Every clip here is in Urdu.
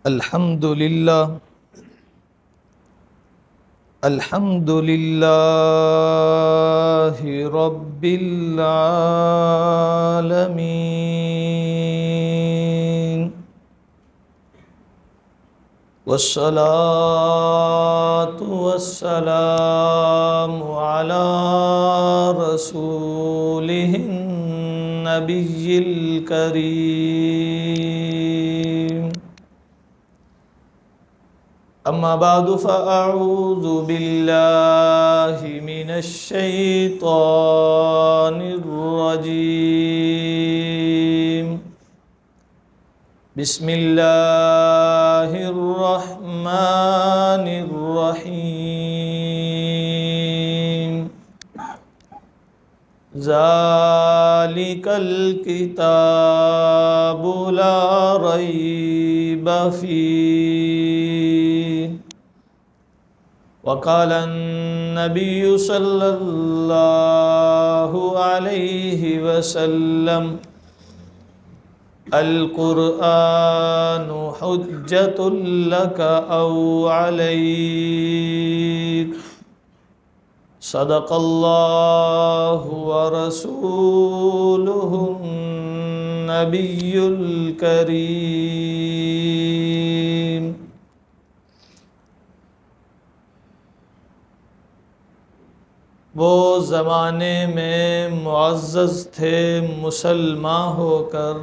الحمد لله رب العالمين، والصلاة والسلام على رسوله النبي الكريم. أما بعد فأعوذ بالله من الشيطان الرجيم. بسم الله الرحمن الرحيم. ذلك الكتاب لا ريب فيه. وقال النبي صلى الله عليه وسلم: القرآن حجة لك أو عليك. صدق الله ورسوله النبي الكريم. وہ زمانے میں معزز تھے مسلمان ہو کر،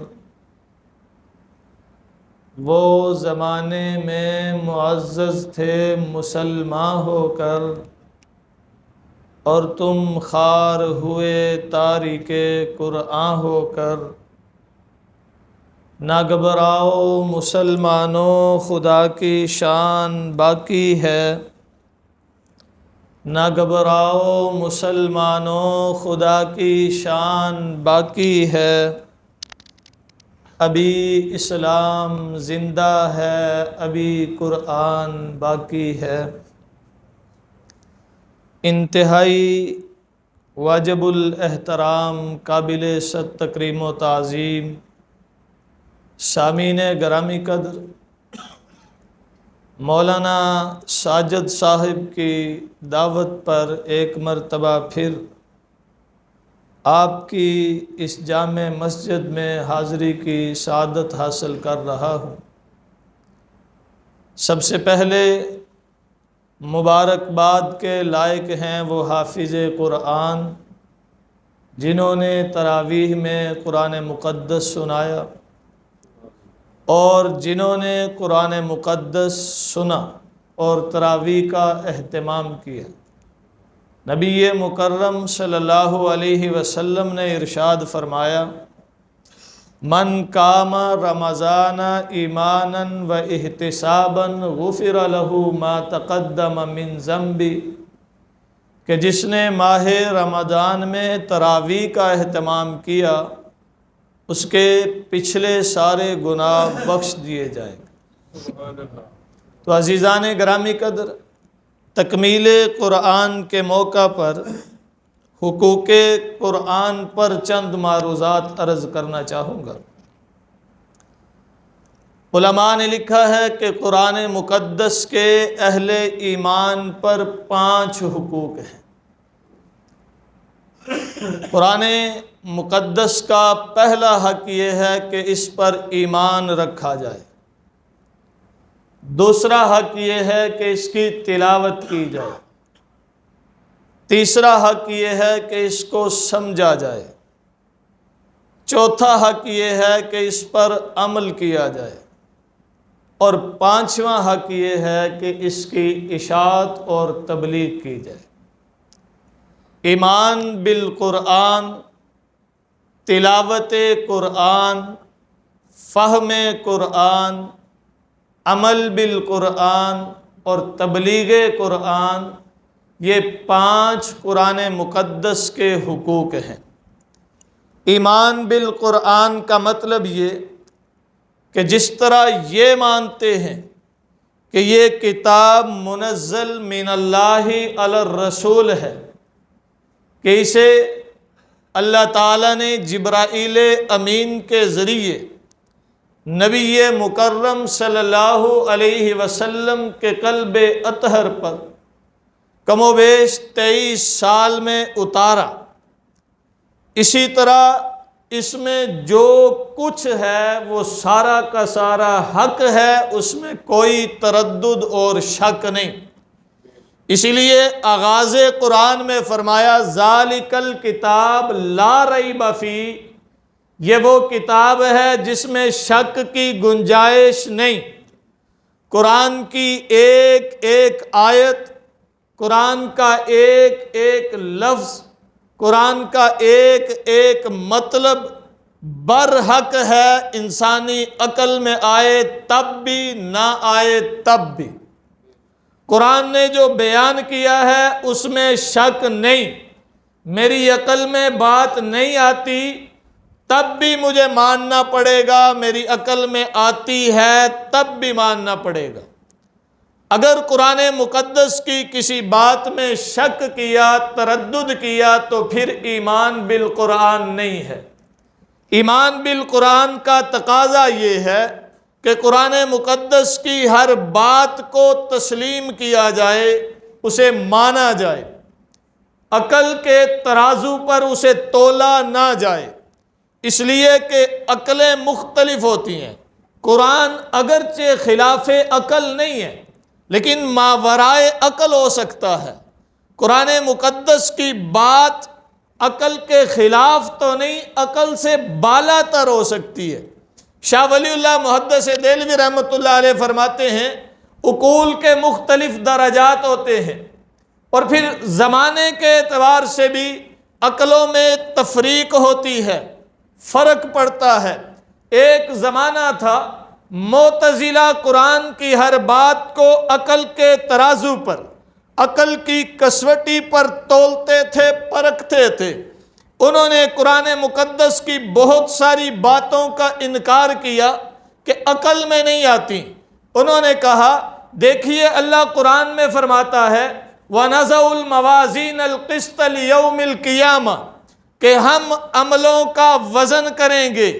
وہ زمانے میں معزز تھے مسلمان ہو کر، اور تم خوار ہوئے تارک قرآن ہو کر. نہ گھبراؤ مسلمانوں، خدا کی شان باقی ہے. نہ گھبراؤ مسلمانوں، خدا کی شان باقی ہے. ابھی اسلام زندہ ہے، ابھی قرآن باقی ہے. انتہائی واجب الاحترام، قابل صد تکریم و تعظیم سامعین گرامی قدر، مولانا ساجد صاحب کی دعوت پر ایک مرتبہ پھر آپ کی اس جامع مسجد میں حاضری کی سعادت حاصل کر رہا ہوں. سب سے پہلے مبارکباد کے لائق ہیں وہ حافظ قرآن جنہوں نے تراویح میں قرآن مقدس سنایا اور جنہوں نے قرآن مقدس سنا اور تراویح کا اہتمام کیا. نبی مکرم صلی اللہ علیہ وسلم نے ارشاد فرمایا: من قام رمضان ایمانا و احتسابا غفر له ما تقدم من ذنبی، کہ جس نے ماہ رمضان میں تراویح کا اہتمام کیا اس کے پچھلے سارے گناہ بخش دیے جائیں گے. تو عزیزان گرامی قدر، تکمیل قرآن کے موقع پر حقوق قرآن پر چند معروضات عرض کرنا چاہوں گا. علماء نے لکھا ہے کہ قرآن مقدس کے اہل ایمان پر 5 حقوق ہیں. قرآن مقدس کا پہلا حق یہ ہے کہ اس پر ایمان رکھا جائے. دوسرا حق یہ ہے کہ اس کی تلاوت کی جائے. تیسرا حق یہ ہے کہ اس کو سمجھا جائے. چوتھا حق یہ ہے کہ اس پر عمل کیا جائے. اور 5واں حق یہ ہے کہ اس کی اشاعت اور تبلیغ کی جائے. ایمان بالقرآن، تلاوت قرآن، فہم قرآن، عمل بالقرآن اور تبلیغ قرآن، یہ 5 قرآن مقدس کے حقوق ہیں. ایمان بالقرآن کا مطلب یہ کہ جس طرح یہ مانتے ہیں کہ یہ کتاب منزل من اللہ علی الرسول ہے، کہ اسے اللہ تعالیٰ نے جبرائیل امین کے ذریعے نبی مکرم صلی اللہ علیہ وسلم کے قلب اطہر پر کم و بیش 23 سال میں اتارا۔ اسی طرح اس میں جو کچھ ہے وہ سارا کا سارا حق ہے، اس میں کوئی تردد اور شک نہیں۔ اسی لیے آغاز قرآن میں فرمایا ذالک الکتاب لا ریب فیہ، یہ وہ کتاب ہے جس میں شک کی گنجائش نہیں۔ قرآن کی ایک ایک آیت، قرآن کا ایک ایک لفظ، قرآن کا ایک ایک مطلب برحق ہے، انسانی عقل میں آئے تب بھی نہ آئے تب بھی۔ قرآن نے جو بیان کیا ہے اس میں شک نہیں، میری عقل میں بات نہیں آتی تب بھی مجھے ماننا پڑے گا، میری عقل میں آتی ہے تب بھی ماننا پڑے گا۔ اگر قرآن مقدس کی کسی بات میں شک کیا، تردد کیا، تو پھر ایمان بالقرآن نہیں ہے۔ ایمان بالقرآن کا تقاضا یہ ہے کہ قرآن مقدس کی ہر بات کو تسلیم کیا جائے، اسے مانا جائے، عقل کے ترازو پر اسے تولا نہ جائے، اس لیے کہ عقلیں مختلف ہوتی ہیں۔ قرآن اگرچہ خلاف عقل نہیں ہے لیکن ماورائے عقل ہو سکتا ہے۔ قرآن مقدس کی بات عقل کے خلاف تو نہیں، عقل سے بالا تر ہو سکتی ہے۔ شاہ ولی اللہ محدث دہلوی رحمۃ اللہ علیہ فرماتے ہیں عقول کے مختلف درجات ہوتے ہیں، اور پھر زمانے کے اعتبار سے بھی عقلوں میں تفریق ہوتی ہے، فرق پڑتا ہے۔ ایک زمانہ تھا معتزلہ قرآن کی ہر بات کو عقل کے ترازو پر، عقل کی کسوٹی پر تولتے تھے، پرکھتے تھے۔ انہوں نے قرآن مقدس کی بہت ساری باتوں کا انکار کیا کہ عقل میں نہیں آتی۔ انہوں نے کہا دیکھیے اللہ قرآن میں فرماتا ہے وَنَزَعُ الْمَوَازِينَ الْقِسْطَ لِيَوْمِ الْقِيَامَةِ کہ ہم عملوں کا وزن کریں گے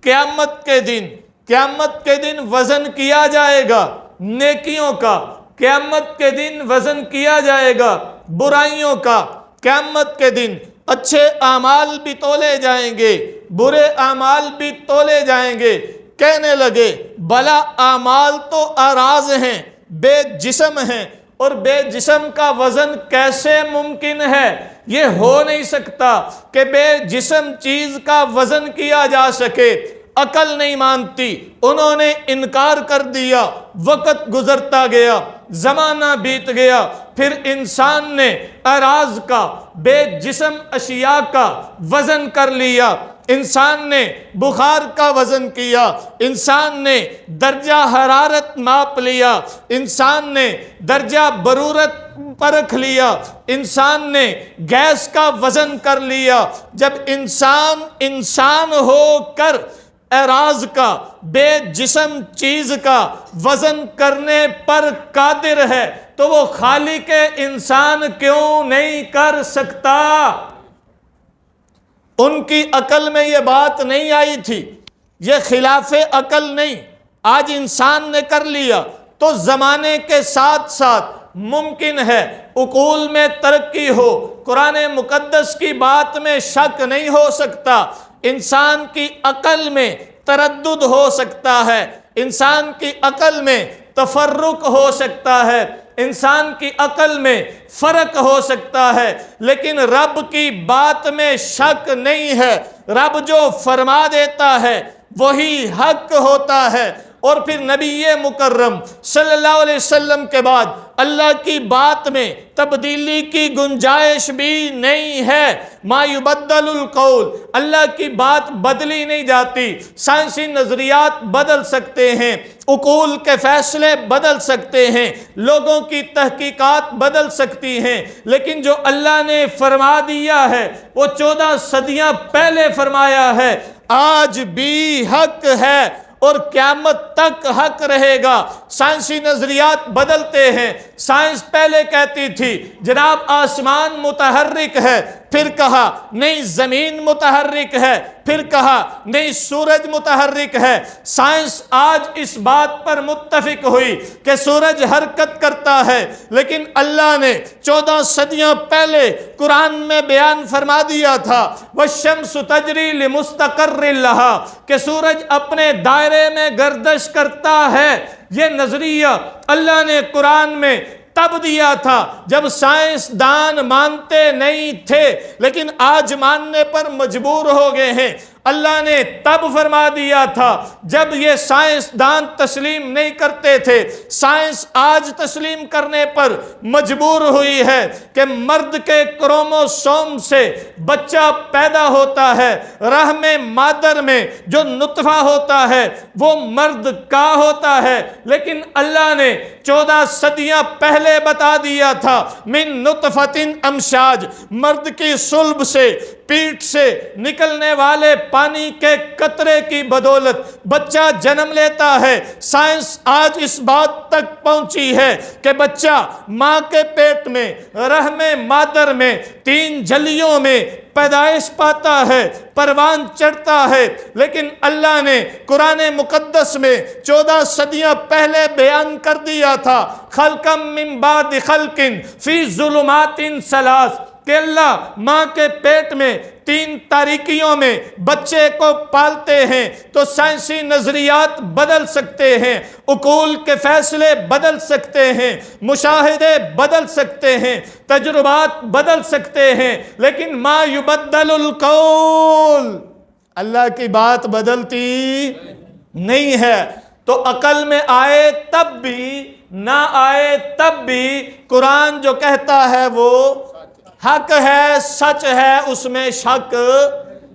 قیامت کے دن۔ قیامت کے دن وزن کیا جائے گا نیکیوں کا، قیامت کے دن وزن کیا جائے گا برائیوں کا، قیامت کے دن اچھے اعمال بھی تولے جائیں گے، برے اعمال بھی تولے جائیں گے۔ کہنے لگے بلا اعمال تو اراض ہیں، بے جسم ہیں، اور بے جسم کا وزن کیسے ممکن ہے؟ یہ ہو نہیں سکتا کہ بے جسم چیز کا وزن کیا جا سکے۔ عقل نہیں مانتی، انہوں نے انکار کر دیا۔ وقت گزرتا گیا، زمانہ بیت گیا، پھر انسان نے اراض کا، بے جسم اشیاء کا وزن کر لیا۔ انسان نے بخار کا وزن کیا، انسان نے درجہ حرارت ماپ لیا، انسان نے درجہ برورت پرکھ لیا، انسان نے گیس کا وزن کر لیا۔ جب انسان ہو کر اعراض کا، بے جسم چیز کا وزن کرنے پر قادر ہے تو وہ خالق انسان کیوں نہیں کر سکتا؟ ان کی عقل میں یہ بات نہیں آئی تھی، یہ خلاف عقل نہیں۔ آج انسان نے کر لیا تو زمانے کے ساتھ ساتھ ممکن ہے عقول میں ترقی ہو، قرآن مقدس کی بات میں شک نہیں ہو سکتا، انسان کی عقل میں تردد ہو سکتا ہے، انسان کی عقل میں تفرق ہو سکتا ہے، انسان کی عقل میں فرق ہو سکتا ہے، لیکن رب کی بات میں شک نہیں ہے۔ رب جو فرما دیتا ہے وہی حق ہوتا ہے۔ اور پھر نبی مکرم صلی اللہ علیہ وسلم کے بعد اللہ کی بات میں تبدیلی کی گنجائش بھی نہیں ہے۔ ما یبدل القول، اللہ کی بات بدلی نہیں جاتی۔ سائنسی نظریات بدل سکتے ہیں، عقول کے فیصلے بدل سکتے ہیں، لوگوں کی تحقیقات بدل سکتی ہیں، لیکن جو اللہ نے فرما دیا ہے وہ 14 صدیاں پہلے فرمایا ہے، آج بھی حق ہے۔ اور قیامت تک حق رہے گا۔ سائنسی نظریات بدلتے ہیں۔ سائنس پہلے کہتی تھی جناب آسمان متحرک ہے، پھر کہا نہیں زمین متحرک ہے، پھر کہا نہیں سورج متحرک ہے۔ سائنس آج اس بات پر متفق ہوئی کہ سورج حرکت کرتا ہے، لیکن اللہ نے 14 صدیاں پہلے قرآن میں بیان فرما دیا تھا وَالشَّمْسُ تَجْرِي لِمُسْتَقَرٍّ لَهَا کہ سورج اپنے دائرے میں گردش کرتا ہے۔ یہ نظریہ اللہ نے قرآن میں تب دیا تھا جب سائنسدان مانتے نہیں تھے، لیکن آج ماننے پر مجبور ہو گئے ہیں۔ اللہ نے تب فرما دیا تھا جب یہ سائنسدان تسلیم نہیں کرتے تھے۔ سائنس آج تسلیم کرنے پر مجبور ہوئی ہے کہ مرد کے کروموسوم سے بچہ پیدا ہوتا ہے، رحم مادر میں جو نطفہ ہوتا ہے وہ مرد کا ہوتا ہے، لیکن اللہ نے 14 صدیاں پہلے بتا دیا تھا من نطفۃ امشاج، مرد کی صلب سے پیٹ سے نکلنے والے پانی کے قطرے کی بدولت بچہ جنم لیتا ہے۔ سائنس آج اس بات تک پہنچی ہے کہ بچہ ماں کے پیٹ میں رحم مادر میں 3 جھلیوں میں پیدائش پاتا ہے، پروان چڑھتا ہے، لیکن اللہ نے قرآن مقدس میں 14 صدیاں پہلے بیان کر دیا تھا خلقم من بعد خلق فی ظلمات ثلاث کہ اللہ ماں کے پیٹ میں 3 تاریکیوں میں بچے کو پالتے ہیں۔ تو سائنسی نظریات بدل سکتے ہیں، عقول کے فیصلے بدل سکتے ہیں، مشاہدے بدل سکتے ہیں، تجربات بدل سکتے ہیں، لیکن ما یبدل القول، اللہ کی بات بدلتی نہیں ہے۔ تو عقل میں آئے تب بھی نہ آئے تب بھی قرآن جو کہتا ہے وہ حق ہے، سچ ہے، اس میں شک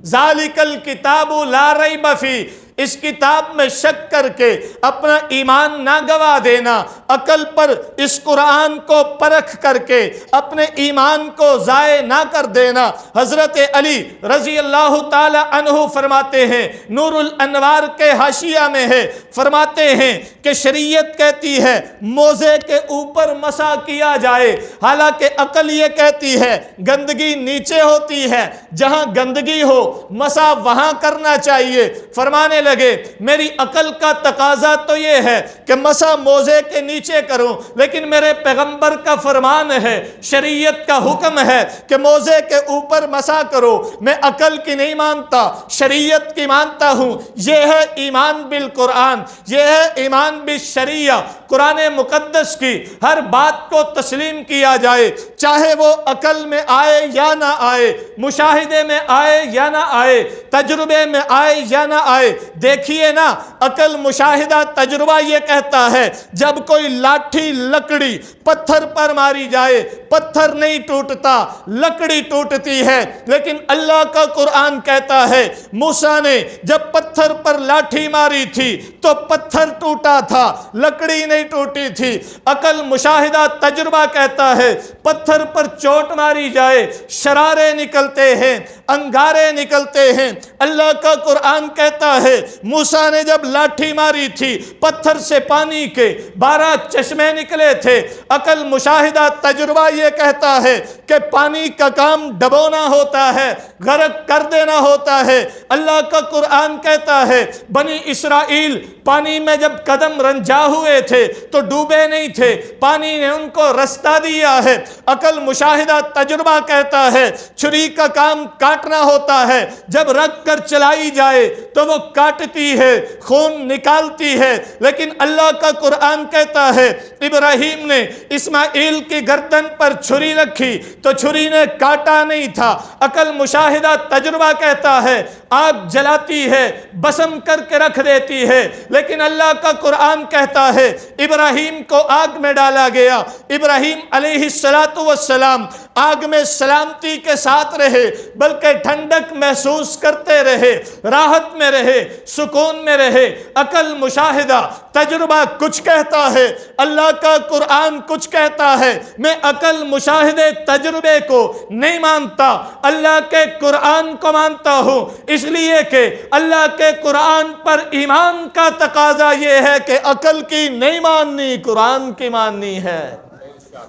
ذالک الکتاب لا ریب فیہ، اس کتاب میں شک کر کے اپنا ایمان نہ گوا دینا، عقل پر اس قرآن کو پرکھ کر کے اپنے ایمان کو ضائع نہ کر دینا۔ حضرت علی رضی اللہ تعالی عنہ فرماتے ہیں، نور الانوار کے حاشیہ میں ہے، فرماتے ہیں کہ شریعت کہتی ہے موزے کے اوپر مسح کیا جائے، حالانکہ عقل یہ کہتی ہے گندگی نیچے ہوتی ہے، جہاں گندگی ہو مسح وہاں کرنا چاہیے۔ فرمانے لگے میری عقل کا تقاضا تو یہ ہے کہ مسح موزے کے نیچے کروں، لیکن میرے پیغمبر کا فرمان ہے، شریعت کا حکم ہے کہ موزے کے اوپر مسح کرو۔ میں عقل کی نہیں مانتا، شریعت کی مانتا ہوں۔ یہ ہے ایمان بالقرآن، یہ ہے ایمان بالشریعہ۔ قرآن مقدس کی ہر بات کو تسلیم کیا جائے، چاہے وہ عقل میں آئے یا نہ آئے، مشاہدے میں آئے یا نہ آئے، تجربے میں آئے یا نہ آئے۔ دیکھیے نا، عقل مشاہدہ تجربہ یہ کہتا ہے جب کوئی لاٹھی لکڑی پتھر پر ماری جائے پتھر نہیں ٹوٹتا، لکڑی ٹوٹتی ہے، لیکن اللہ کا قرآن کہتا ہے موسیٰ نے جب پتھر پر لاٹھی ماری تھی تو پتھر ٹوٹا تھا، لکڑی نہیں ٹوٹی تھی۔ عقل مشاہدہ تجربہ کہتا ہے پتھر پر چوٹ ماری جائے شرارے نکلتے ہیں، انگارے نکلتے ہیں۔ اللہ کا قرآن کہتا ہے موسیٰ نے جب لاٹھی ماری تھی پتھر سے پانی کے 12 چشمے نکلے تھے۔ عقل مشاہدہ تجربہ یہ کہتا ہے کہ پانی کا کام ڈبونا ہوتا ہے، غرق کر دینا ہوتا ہے۔ اللہ کا قرآن کہتا ہے بنی اسرائیل پانی میں جب قدم رنجا ہوئے تھے تو ڈوبے نہیں تھے، پانی نے ان کو رستہ دیا ہے۔ عقل مشاہدہ تجربہ کہتا ہے چھری کا کام کاٹنا ہوتا ہے، جب رکھ کر چلائی جائے تو وہ کاٹتی ہے، خون نکالتی ہے، لیکن اللہ کا قرآن کہتا ہے ابراہیم نے اسماعیل کی گردن پر چھری رکھی تو چھری نے کاٹا نہیں تھا۔ عقل مشاہدہ تجربہ کہتا ہے آگ جلاتی ہے، بسم کر کے رکھ دیتی ہے، لیکن اللہ کا قرآن کہتا ہے ابراہیم کو آگ میں ڈالا گیا، ابراہیم علیہ السلام آگ میں سلامتی کے ساتھ رہے، بلکہ ٹھنڈک محسوس کرتے رہے، راحت میں رہے، سکون میں رہے۔ عقل مشاہدہ تجربہ کچھ کہتا ہے، اللہ کا قرآن کچھ کہتا ہے۔ میں عقل مشاہدے تجربہ تجربے کو نہیں مانتا، اللہ کے قرآن کو مانتا ہوں، اس لیے کہ اللہ کے قرآن پر ایمان کا تقاضا یہ ہے کہ عقل کی نہیں ماننی، قرآن کی ماننی ہے۔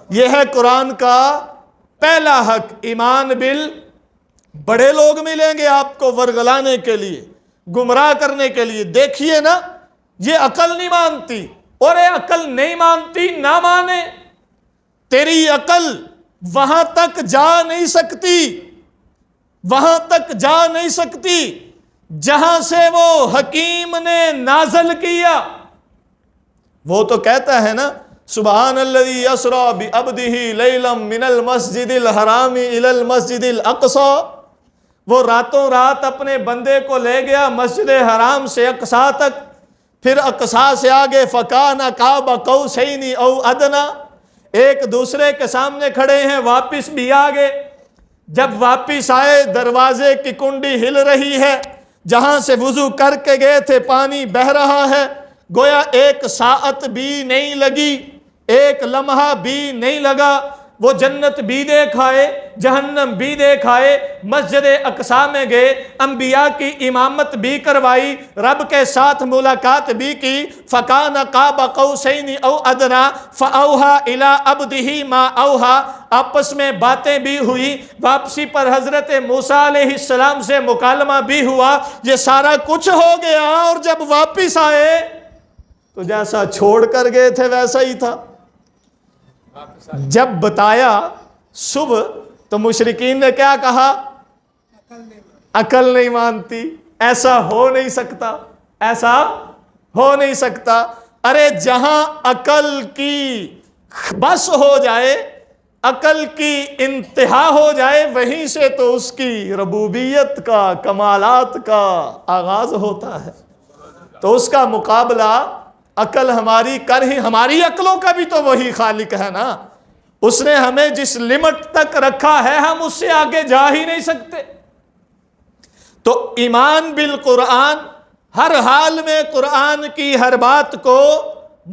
یہ ہے قرآن کا پہلا حق۔ ایمان بڑے لوگ ملیں گے آپ کو ورگلانے کے لیے، گمراہ کرنے کے لیے۔ دیکھیے نا، یہ عقل نہیں مانتی، اور یہ عقل نہیں مانتی، نہ مانے، تیری عقل وہاں تک جا نہیں سکتی، وہاں تک جا نہیں سکتی جہاں سے وہ حکیم نے نازل کیا۔ وہ تو کہتا ہے نا، سبحان الذی اسریٰ بعبدہ لیلا من المسجد الحرام الی المسجد الاقصی۔ وہ راتوں رات اپنے بندے کو لے گیا مسجد حرام سے اقصی تک، پھر اقصی سے آگے فکان قاب قوسین او ادنی، ایک دوسرے کے سامنے کھڑے ہیں، واپس بھی آگے۔ جب واپس آئے دروازے کی کنڈی ہل رہی ہے، جہاں سے وضو کر کے گئے تھے پانی بہہ رہا ہے، گویا ایک ساعت بھی نہیں لگی، ایک لمحہ بھی نہیں لگا، وہ جنت بھی دیکھ آئے، جہنم بھی دیکھ آئے، مسجد اقصی میں گئے، انبیاء کی امامت بھی کروائی، رب کے ساتھ ملاقات بھی کی۔ فَكَانَ قَابَ قَوْسَيْنِ أَوْ أَدْنَىٰ فَأَوْحَىٰ إِلَىٰ عَبْدِهِ مَا أَوْحَىٰ، آپس میں باتیں بھی ہوئی، واپسی پر حضرت موسیٰ علیہ السلام سے مکالمہ بھی ہوا، یہ سارا کچھ ہو گیا، اور جب واپس آئے تو جیسا چھوڑ کر گئے تھے ویسا ہی تھا۔ جب بتایا صبح تو مشرکین نے کیا کہا؟ عقل نہیں مانتی، ایسا ہو نہیں سکتا، ایسا ہو نہیں سکتا۔ ارے جہاں عقل کی بس ہو جائے، عقل کی انتہا ہو جائے، وہیں سے تو اس کی ربوبیت کا، کمالات کا آغاز ہوتا ہے۔ تو اس کا مقابلہ عقل ہماری کر ہی، ہماری عقلوں کا بھی تو وہی خالق ہے نا، اس نے ہمیں جس لمٹ تک رکھا ہے ہم اس سے آگے جا ہی نہیں سکتے۔ تو ایمان بالقرآن، ہر حال میں قرآن کی ہر بات کو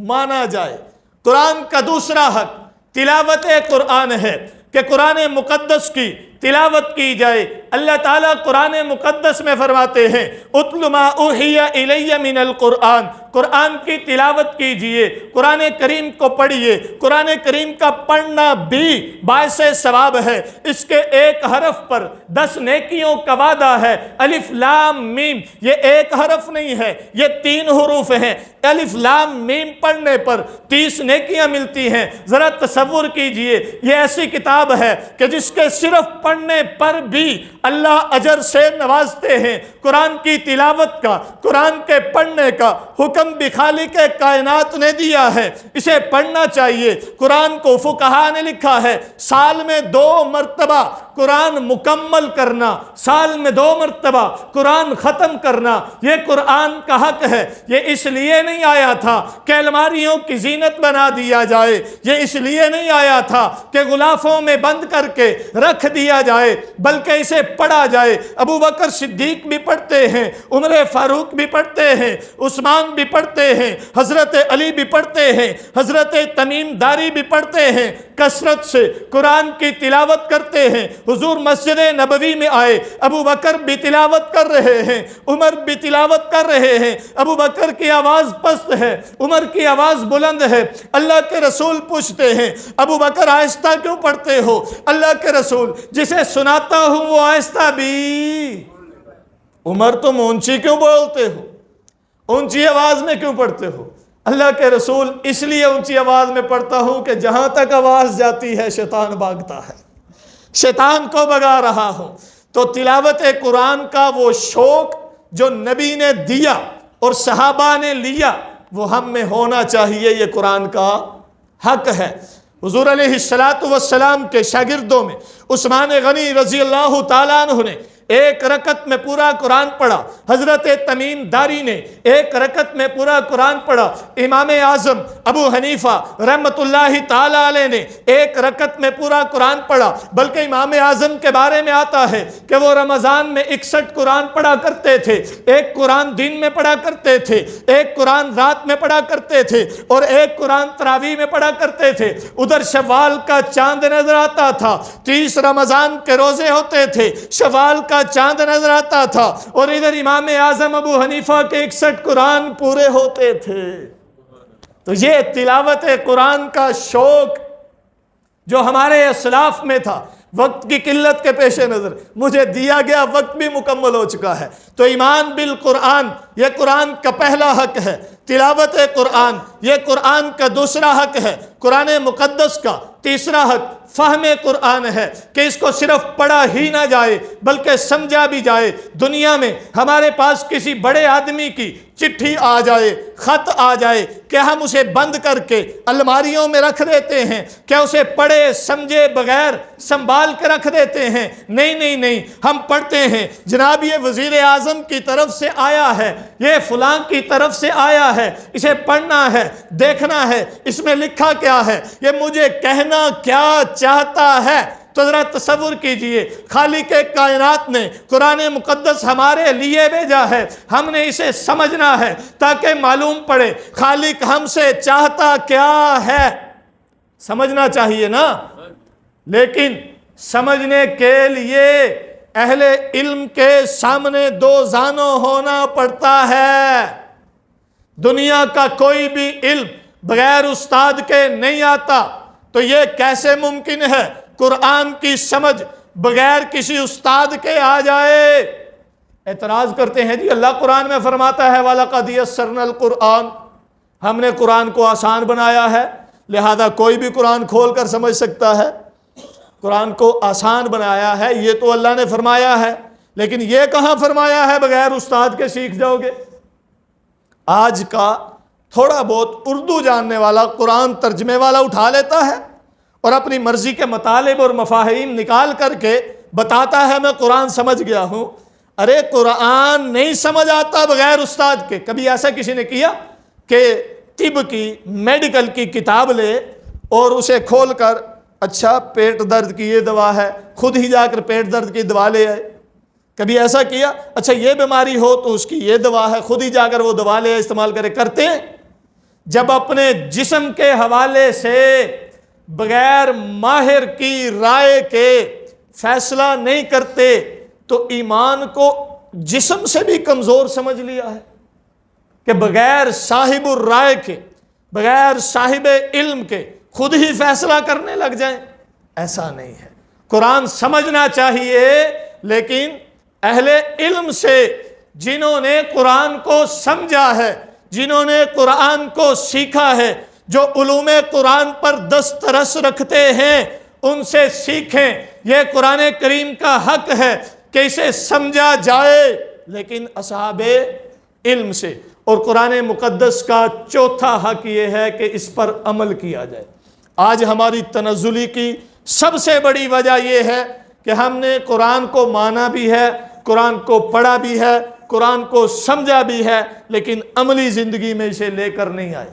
مانا جائے۔ قرآن کا دوسرا حق تلاوت قرآن ہے کہ قرآن مقدس کی تلاوت کی جائے۔ اللہ تعالیٰ قرآن مقدس میں فرماتے ہیں اتل ما اوحی الی من القرآن، قرآن کی تلاوت کیجئے، قرآن کریم کو پڑھیے۔ قرآن کریم کا پڑھنا بھی باعث ثواب ہے، اس کے ایک حرف پر 10 نیکیوں کا وعدہ ہے۔ الف لام میم، یہ ایک حرف نہیں ہے، یہ 3 حروف ہیں۔ الف لام میم پڑھنے پر 30 نیکیاں ملتی ہیں۔ ذرا تصور کیجئے، یہ ایسی کتاب ہے کہ جس کے صرف پڑھنے پر بھی اللہ اجر سے نوازتے ہیں۔ قرآن کی تلاوت کا، قرآن کے پڑھنے کا حکم بھی خالق کائنات نے دیا ہے، اسے پڑھنا چاہیے۔ قرآن کو فقہا نے لکھا ہے سال میں 2 مرتبہ قرآن مکمل کرنا، سال میں 2 مرتبہ قرآن ختم کرنا، یہ قرآن کا حق ہے۔ یہ اس لیے نہیں آیا تھا کہ الماریوں کی زینت بنا دیا جائے، یہ اس لیے نہیں آیا تھا کہ غلافوں میں بند کر کے رکھ دیا جائے، بلکہ اسے پڑھا جائے۔ ابو بکر صدیق بھی پڑھتے ہیں، عمر فاروق بھی پڑھتے ہیں، عثمان بھی پڑھتے ہیں، حضرت علی بھی پڑھتے ہیں، حضرت تمیم داری بھی پڑھتے ہیں، کثرت سے قرآن کی تلاوت کرتے ہیں۔ حضور مسجد نبوی میں آئے، ابو بکر بھی تلاوت کر رہے ہیں، عمر بھی تلاوت کر رہے ہیں۔ ابو بکر کی آواز پست ہے، عمر کی آواز بلند ہے۔ اللہ کے رسول پوچھتے ہیں ابو بکر آہستہ کیوں پڑھتے ہو؟ اللہ کے رسول جسے سناتا ہوں وہ آہستہ بھی، عمر تم اونچی کیوں بولتے ہو؟ اونچی آواز میں کیوں پڑھتے ہو؟ اللہ کے رسول اس لیے اونچی آواز میں پڑھتا ہوں کہ جہاں تک آواز جاتی ہے شیطان بھاگتا ہے، شیطان کو بھگا رہا ہوں۔ تو تلاوت قرآن کا وہ شوق جو نبی نے دیا اور صحابہ نے لیا وہ ہم میں ہونا چاہیے، یہ قرآن کا حق ہے۔ حضور علیہ الصلوۃ والسلام کے شاگردوں میں عثمان غنی رضی اللہ تعالیٰ عنہ نے ایک رکعت میں پورا قرآن پڑھا، حضرت تمیم داری نے ایک رکعت میں پورا قرآن پڑھا، امام اعظم ابو حنیفہ رحمۃ اللہ تعالی علیہ نے ایک رکعت میں پورا قرآن پڑھا، بلکہ امام اعظم کے بارے میں آتا ہے کہ وہ رمضان میں 61 قرآن پڑھا کرتے تھے، ایک قرآن دن میں پڑھا کرتے تھے، ایک قرآن رات میں پڑھا کرتے تھے، اور ایک قرآن تراویح میں پڑھا کرتے تھے۔ ادھر شوال کا چاند نظر آتا تھا، 30 رمضان کے روزے ہوتے تھے، شوال کا چاند نظر آتا تھا، اور ادھر امام اعظم ابو حنیفہ کے 61 قرآن پورے ہوتے تھے۔ تو یہ تلاوت قرآن کا شوق جو ہمارے اسلاف میں تھا، وقت کی قلت کے پیش نظر مجھے دیا گیا وقت بھی مکمل ہو چکا ہے، تو ایمان بالقرآن یہ قرآن کا پہلا حق ہے، تلاوت قرآن یہ قرآن کا دوسرا حق ہے، قرآن مقدس کا تیسرا حق فہم قرآن ہے کہ اس کو صرف پڑھا ہی نہ جائے بلکہ سمجھا بھی جائے۔ دنیا میں ہمارے پاس کسی بڑے آدمی کی چٹھی آ جائے، خط آ جائے، کیا ہم اسے بند کر کے الماریوں میں رکھ دیتے ہیں؟ کیا اسے پڑھے سمجھے بغیر سنبھال کے رکھ دیتے ہیں؟ نہیں نہیں نہیں، ہم پڑھتے ہیں جناب یہ وزیر اعظم کی طرف سے آیا ہے، یہ فلاں کی طرف سے آیا ہے، اسے پڑھنا ہے، دیکھنا ہے اس میں لکھا کیا ہے، یہ مجھے کہنا کیا چاہتا ہے۔ تو ذرا تصور کیجئے، خالق کائنات نے قرآن مقدس ہمارے لیے بھیجا ہے، ہم نے اسے سمجھنا ہے تاکہ معلوم پڑے خالق ہم سے چاہتا کیا ہے۔ سمجھنا چاہیے نا، لیکن سمجھنے کے لیے اہل علم کے سامنے دو زانوں ہونا پڑتا ہے۔ دنیا کا کوئی بھی علم بغیر استاد کے نہیں آتا، تو یہ کیسے ممکن ہے قرآن کی سمجھ بغیر کسی استاد کے آ جائے؟ اعتراض کرتے ہیں جی اللہ قرآن میں فرماتا ہے وَلَقَدْ يَسَّرْنَا الْقُرْآنَ، ہم نے قرآن کو آسان بنایا ہے، لہذا کوئی بھی قرآن کھول کر سمجھ سکتا ہے۔ قرآن کو آسان بنایا ہے یہ تو اللہ نے فرمایا ہے، لیکن یہ کہاں فرمایا ہے بغیر استاد کے سیکھ جاؤ گے؟ آج کا تھوڑا بہت اردو جاننے والا قرآن ترجمے والا اٹھا لیتا ہے اور اپنی مرضی کے مطالب اور مفاہیم نکال کر کے بتاتا ہے میں قرآن سمجھ گیا ہوں۔ ارے قرآن نہیں سمجھ آتا بغیر استاد کے۔ کبھی ایسا کسی نے کیا کہ طب کی میڈیکل کی کتاب لے اور اسے کھول کر اچھا پیٹ درد کی یہ دوا ہے، خود ہی جا کر پیٹ درد کی دوا لے آئے؟ کبھی ایسا کیا اچھا یہ بیماری ہو تو اس کی یہ دوا ہے، خود ہی جا کر وہ دوا لے استعمال کرے؟ کرتے ہیں؟ جب اپنے جسم کے حوالے سے بغیر ماہر کی رائے کے فیصلہ نہیں کرتے تو ایمان کو جسم سے بھی کمزور سمجھ لیا ہے کہ بغیر صاحب الرائے کے، بغیر صاحب علم کے خود ہی فیصلہ کرنے لگ جائیں۔ ایسا نہیں ہے، قرآن سمجھنا چاہیے، لیکن اہل علم سے، جنہوں نے قرآن کو سمجھا ہے، جنہوں نے قرآن کو سیکھا ہے، جو علوم قرآن پر دسترس رکھتے ہیں، ان سے سیکھیں۔ یہ قرآن کریم کا حق ہے کہ اسے سمجھا جائے، لیکن اصحاب علم سے۔ اور قرآن مقدس کا چوتھا حق یہ ہے کہ اس پر عمل کیا جائے۔ آج ہماری تنزلی کی سب سے بڑی وجہ یہ ہے کہ ہم نے قرآن کو مانا بھی ہے، قرآن کو پڑھا بھی ہے، قرآن کو سمجھا بھی ہے، لیکن عملی زندگی میں اسے لے کر نہیں آئے۔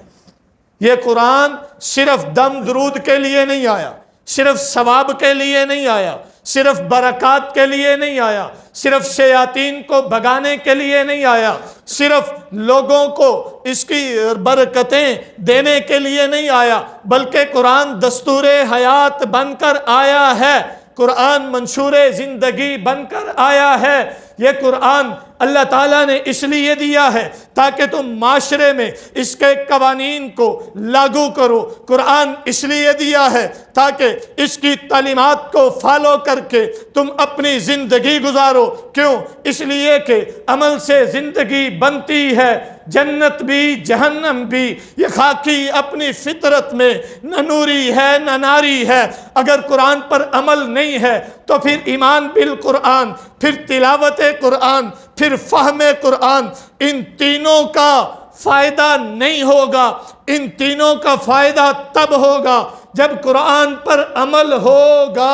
یہ قرآن صرف دم درود کے لیے نہیں آیا، صرف ثواب کے لیے نہیں آیا، صرف برکات کے لیے نہیں آیا، صرف شیاطین کو بھگانے کے لیے نہیں آیا، صرف لوگوں کو اس کی برکتیں دینے کے لیے نہیں آیا، بلکہ قرآن دستور حیات بن کر آیا ہے، قرآن منشور زندگی بن کر آیا ہے۔ یہ قرآن اللہ تعالیٰ نے اس لیے دیا ہے تاکہ تم معاشرے میں اس کے قوانین کو لاگو کرو۔ قرآن اس لیے دیا ہے تاکہ اس کی تعلیمات کو فالو کر کے تم اپنی زندگی گزارو۔ کیوں؟ اس لیے کہ عمل سے زندگی بنتی ہے، جنت بھی جہنم بھی۔ یہ خاکی اپنی فطرت میں نہ نوری ہے نہ ناری ہے۔ اگر قرآن پر عمل نہیں ہے تو پھر ایمان بالقرآن، پھر تلاوت قرآن، پھر فہم قرآن، ان تینوں کا فائدہ نہیں ہوگا۔ ان تینوں کا فائدہ تب ہوگا جب قرآن پر عمل ہوگا۔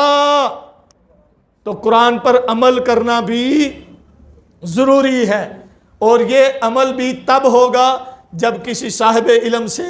تو قرآن پر عمل کرنا بھی ضروری ہے، اور یہ عمل بھی تب ہوگا جب کسی صاحب علم سے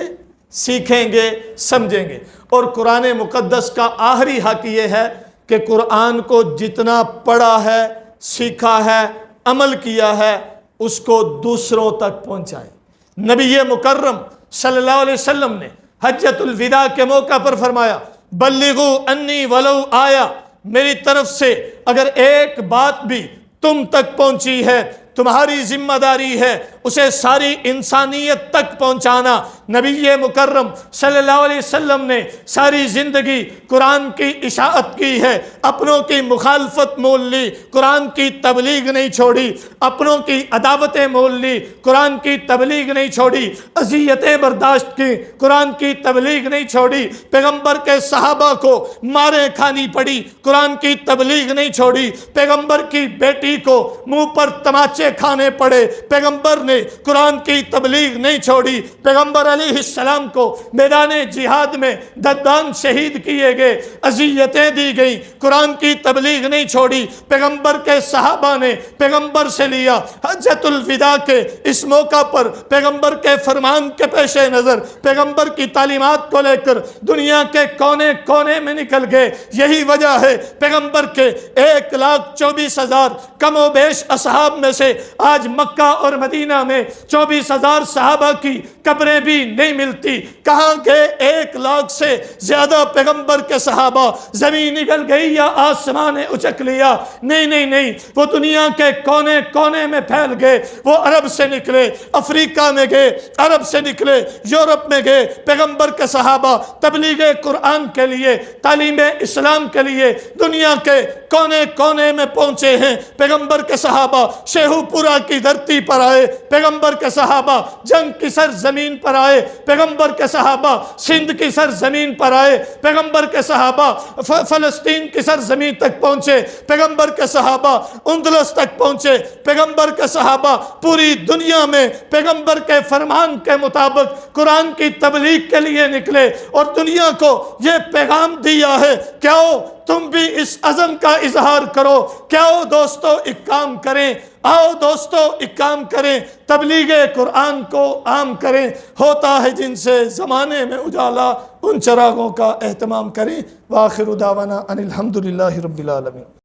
سیکھیں گے، سمجھیں گے۔ اور قرآن مقدس کا آخری حق یہ ہے کہ قرآن کو جتنا پڑھا ہے، سیکھا ہے، عمل کیا ہے، اس کو دوسروں تک پہنچائے۔ نبی مکرم صلی اللہ علیہ وسلم نے حجۃ الوداع کے موقع پر فرمایا، بلغوا انی ولو آیا، میری طرف سے اگر ایک بات بھی تم تک پہنچی ہے، تمہاری ذمہ داری ہے اسے ساری انسانیت تک پہنچانا۔ نبی مکرم صلی اللہ علیہ وسلم نے ساری زندگی قرآن کی اشاعت کی ہے، اپنوں کی مخالفت مول لی، قرآن کی تبلیغ نہیں چھوڑی، اپنوں کی عداوتیں مول لی، قرآن کی تبلیغ نہیں چھوڑی، اذیتیں برداشت کی، قرآن کی تبلیغ نہیں چھوڑی، پیغمبر کے صحابہ کو ماریں کھانی پڑی، قرآن کی تبلیغ نہیں چھوڑی، پیغمبر کی بیٹی کو منہ پر تماچے کھانے پڑے، پیغمبر نے قرآن کی تبلیغ نہیں چھوڑی، پیغمبر علیہ السلام کو میدان جہاد میں ددان شہید کیے گئے، اذیتیں دی گئیں، قرآن کی تبلیغ نہیں چھوڑی۔ پیغمبر کے صحابہ نے پیغمبر سے لیا، حجۃ الوداع کے اس موقع پر پیغمبر کے فرمان کے پیش نظر پیغمبر کی تعلیمات کو لے کر دنیا کے کونے کونے میں نکل گئے۔ یہی وجہ ہے پیغمبر کے 1,24,000 کم و بیش اصحاب میں سے آج مکہ اور مدینہ میں 24,000 صحابہ کی قبریں بھی نہیں ملتی۔ کہاں گئے 1,00,000 سے زیادہ پیغمبر کے صحابہ؟ زمین نکل گئی یا آسمان نے اچک لیا؟ نہیں نہیں نہیں، وہ دنیا کے کونے کونے میں پھیل گئے۔ وہ عرب سے نکلے، افریقہ میں گئے، عرب سے نکلے، یورپ میں گئے، پیغمبر کے صحابہ تبلیغ قرآن کے لیے، تعلیم اسلام کے لیے دنیا کے کونے کونے میں پہنچے ہیں۔ پیغمبر کے صحابہ شیہو پورا کی دھرتی پر آئے، پیغمبر کے صحابہ جنگ کی سرزمین پر آئے، پیغمبر کے صحابہ سندھ کی سرزمین پر آئے، پیغمبر کے صحابہ فلسطین کی سرزمین تک پہنچے، پیغمبر کے صحابہ اندلس تک پہنچے، پیغمبر کے صحابہ پوری دنیا میں پیغمبر کے فرمان کے مطابق قرآن کی تبلیغ کے لیے نکلے، اور دنیا کو یہ پیغام دیا ہے کہ آؤ تم بھی اس عزم کا اظہار کرو کہ آؤ دوستو ایک کام کریں، آؤ دوستو ایک کام کریں، تبلیغ قرآن کو عام کریں۔ ہوتا ہے جن سے زمانے میں اجالا، ان چراغوں کا اہتمام کریں۔ وآخر دعوانا ان الحمدللہ رب العالمین۔